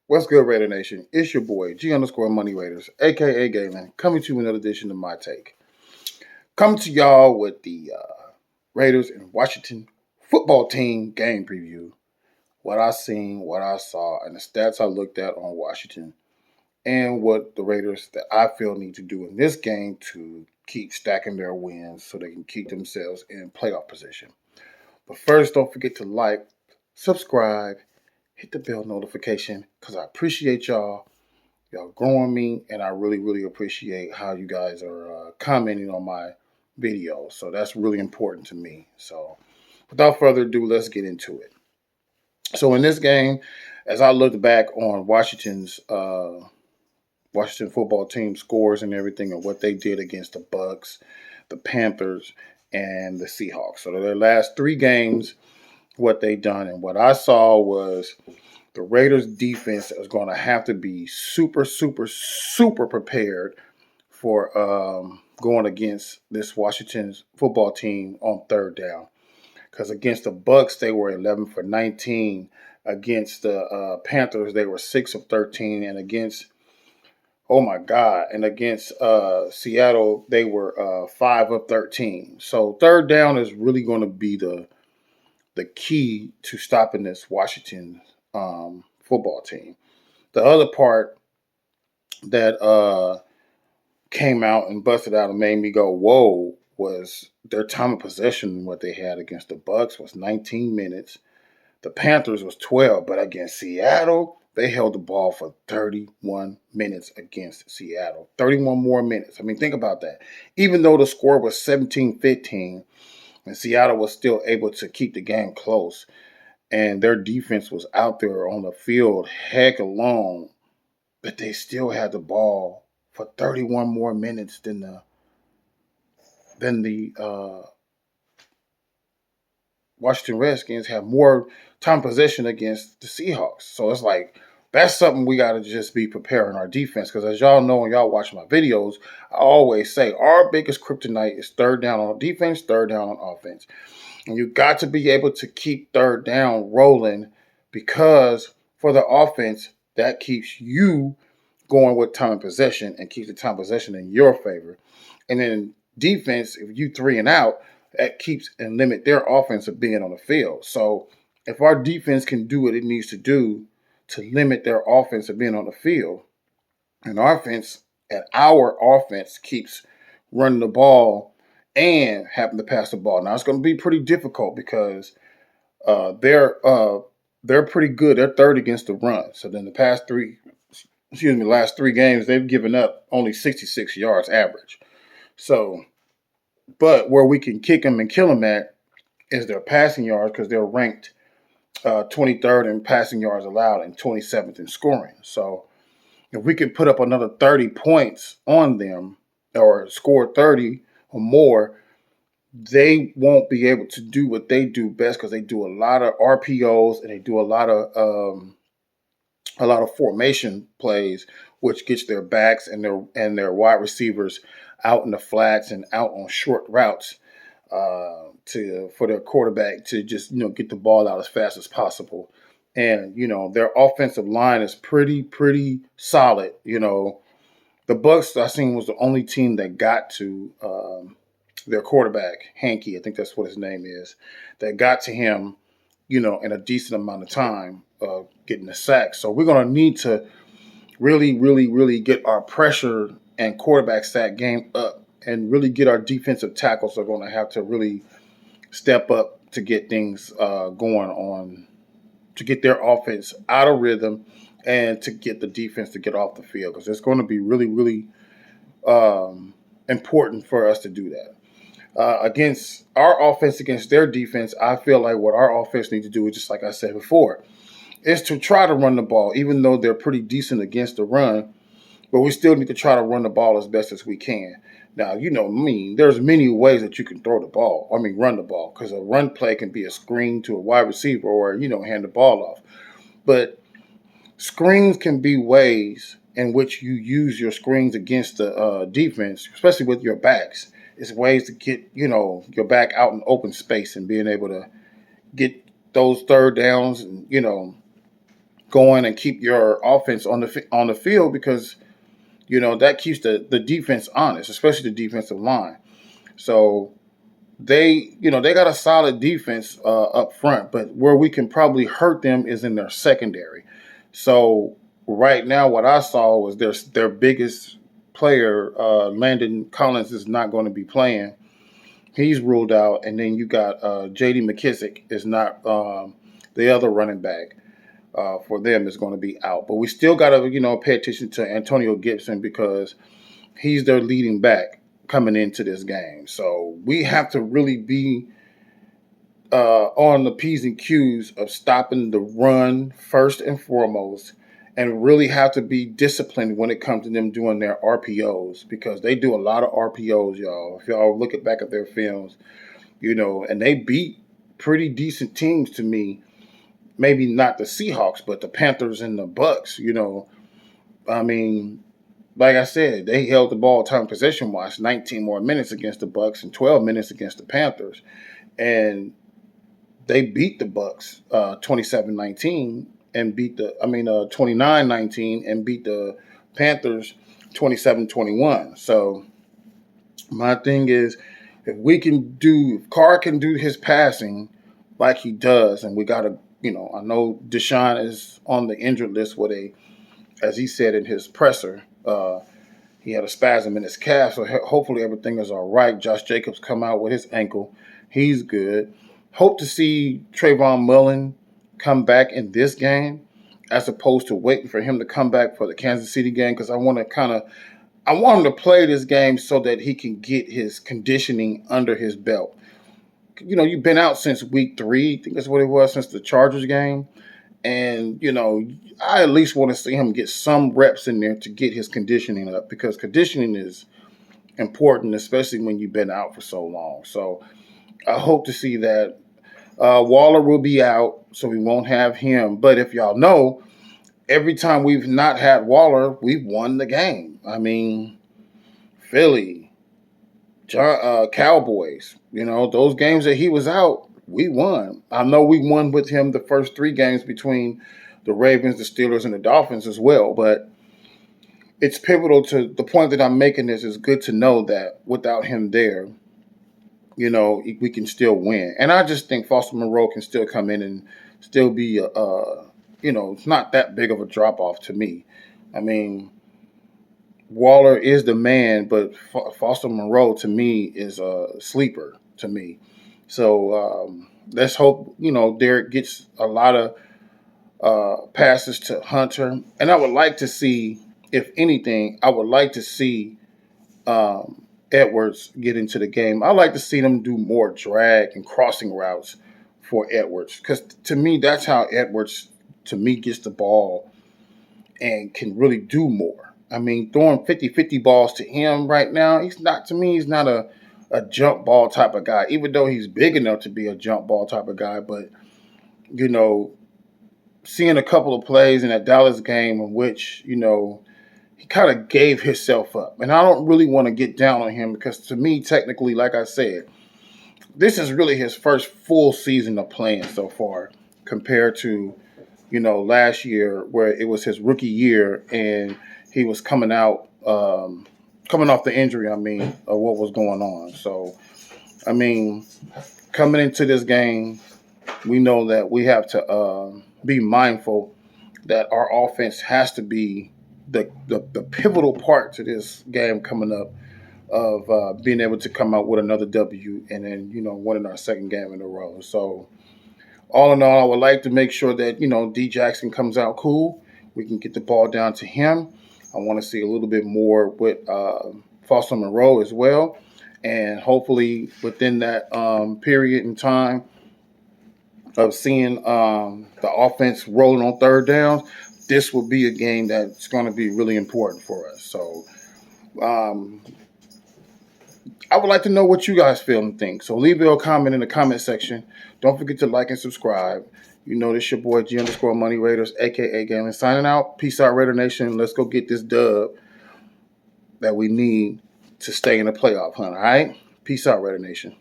What's good, Raider Nation? It's your boy, G underscore Money Raiders, aka Galen, coming to you with another edition of My Take. Coming to y'all with the Raiders and Washington football team game preview. What I seen, what I saw, and the stats I looked at on Washington, and what the Raiders that I feel need to do in this game to keep stacking their wins so they can keep themselves in playoff position. But first, don't forget to like, subscribe, hit the bell notification because I appreciate y'all. Y'all growing me, and I really, really appreciate how you guys are commenting on my videos. So that's really important to me. So without further ado, let's get into it. So in this game, as I looked back on Washington's Washington football team scores and everything, and what they did against the Bucks, the Panthers, and the Seahawks. So their last three games, what they done, and what I saw was the Raiders defense is going to have to be super, super, super prepared for going against this Washington football team on third down. Because against the Bucks, they were 11 for 19. Against the Panthers, they were 6 of 13. And against, against Seattle, they were 5 of 13. So third down is really going to be the key to stopping this Washington football team. The other part that came out and busted out and made me go, whoa, was their time of possession. What they had against the Bucks was 19 minutes. The Panthers was 12, but against Seattle, they held the ball for 31 minutes against Seattle. 31 more minutes. I mean, think about that. Even though the score was 17-15, and Seattle was still able to keep the game close, and their defense was out there on the field heck alone, but they still had the ball for 31 more minutes than the Washington Redskins have more time possession against the Seahawks. So it's like, that's something we got to just be preparing our defense. Because as y'all know, and y'all watch my videos, I always say our biggest kryptonite is third down on defense, third down on offense. And you got to be able to keep third down rolling, because for the offense, that keeps you going with time of possession and keeps the time of possession in your favor. And then defense, if you 3 and out, that keeps and limit their offense of being on the field. So if our defense can do what it needs to do to limit their offense of being on the field, and our offense keeps running the ball and having to pass the ball. Now it's going to be pretty difficult because they're pretty good. They're third against the run. So then last three games, they've given up only 66 yards average. So, but where we can kick them and kill them at is their passing yards, because they're ranked 23rd in passing yards allowed and 27th in scoring. So if we could put up another 30 points on them or score 30 or more, they won't be able to do what they do best, because they do a lot of RPOs and they do a lot of formation plays, which gets their backs and their wide receivers out in the flats and out on short routes for their quarterback to just get the ball out as fast as possible. And their offensive line is pretty solid. The Bucks, I seen, was the only team that got to their quarterback, Hankey, I think that's what his name is, that got to him, in a decent amount of time getting a sack. So we're going to need to really, really, really get our pressure and quarterback sack game up, and really get our defensive tackles are going to have to really step up to get things going on, to get their offense out of rhythm and to get the defense to get off the field, because it's going to be really, really important for us to do that. Against our offense, against their defense, I feel like what our offense needs to do is, just like I said before, is to try to run the ball, even though they're pretty decent against the run. But we still need to try to run the ball as best as we can. Now, there's many ways that you can run the ball, because a run play can be a screen to a wide receiver or, hand the ball off. But screens can be ways in which you use your screens against the defense, especially with your backs. It's ways to get, your back out in open space and being able to get those third downs and, going and keep your offense on the field, because that keeps the defense honest, especially the defensive line. So they got a solid defense up front, but where we can probably hurt them is in their secondary. So right now, what I saw was their biggest player, Landon Collins, is not going to be playing. He's ruled out, and then you got J.D. McKissick is not the other running back for them is going to be out. But we still got to pay attention to Antonio Gibson, because he's their leading back coming into this game. So we have to really be on the P's and Q's of stopping the run first and foremost, and really have to be disciplined when it comes to them doing their RPOs, because they do a lot of RPOs, y'all. If y'all look back at their films, and they beat pretty decent teams to me. Maybe not the Seahawks, but the Panthers and the Bucks. I mean, like I said, they held the ball time possession wise 19 more minutes against the Bucks and 12 minutes against the Panthers, and they beat the Bucks 27-19 and beat 29-19 and beat the Panthers 27-21. So my thing is, if Carr can do his passing like he does, and we got to, I know Deshaun is on the injured list with as he said in his presser, he had a spasm in his calf, so hopefully everything is all right. Josh Jacobs come out with his ankle. He's good. Hope to see Trayvon Mullen come back in this game, as opposed to waiting for him to come back for the Kansas City game, because I want him to play this game so that he can get his conditioning under his belt. You've been out since week 3, I think that's what it was, since the Chargers game. And, I at least want to see him get some reps in there to get his conditioning up, because conditioning is important, especially when you've been out for so long. So I hope to see that. Waller will be out, so we won't have him. But if y'all know, every time we've not had Waller, we've won the game. I mean, Philly, Cowboys, those games that he was out, we won. I know we won with him the first 3 games between the Ravens, the Steelers, and the Dolphins as well. But it's pivotal to the point that I'm making. Is good to know that without him there, we can still win. And I just think Foster Moreau can still come in and still be, it's not that big of a drop-off to me. I mean, Waller is the man, but Foster Moreau, to me, is a sleeper to me. So let's hope, Derek gets a lot of passes to Hunter. And I would like to see, if anything, Edwards get into the game. I like to see them do more drag and crossing routes for Edwards, because to me, that's how Edwards, gets the ball and can really do more. I mean, throwing 50-50 balls to him right now, he's not a jump ball type of guy, even though he's big enough to be a jump ball type of guy. But, seeing a couple of plays in that Dallas game in which, he kind of gave himself up. And I don't really want to get down on him, because to me, technically, like I said, this is really his first full season of playing so far, compared to, last year, where it was his rookie year and he was coming off the injury, of what was going on. So, coming into this game, we know that we have to be mindful that our offense has to be the pivotal part to this game coming up, of being able to come out with another W, and then, winning our second game in a row. So all in all, I would like to make sure that, D Jackson comes out cool. We can get the ball down to him. I want to see a little bit more with Foster Moreau as well. And hopefully within that period in time of seeing the offense rolling on third down, this will be a game that's going to be really important for us. So I would like to know what you guys feel and think. So leave a comment in the comment section. Don't forget to like and subscribe. This your boy G_Money Raiders, a.k.a. Galen, signing out. Peace out, Raider Nation. Let's go get this dub that we need to stay in the playoff hunt, all right? Peace out, Raider Nation.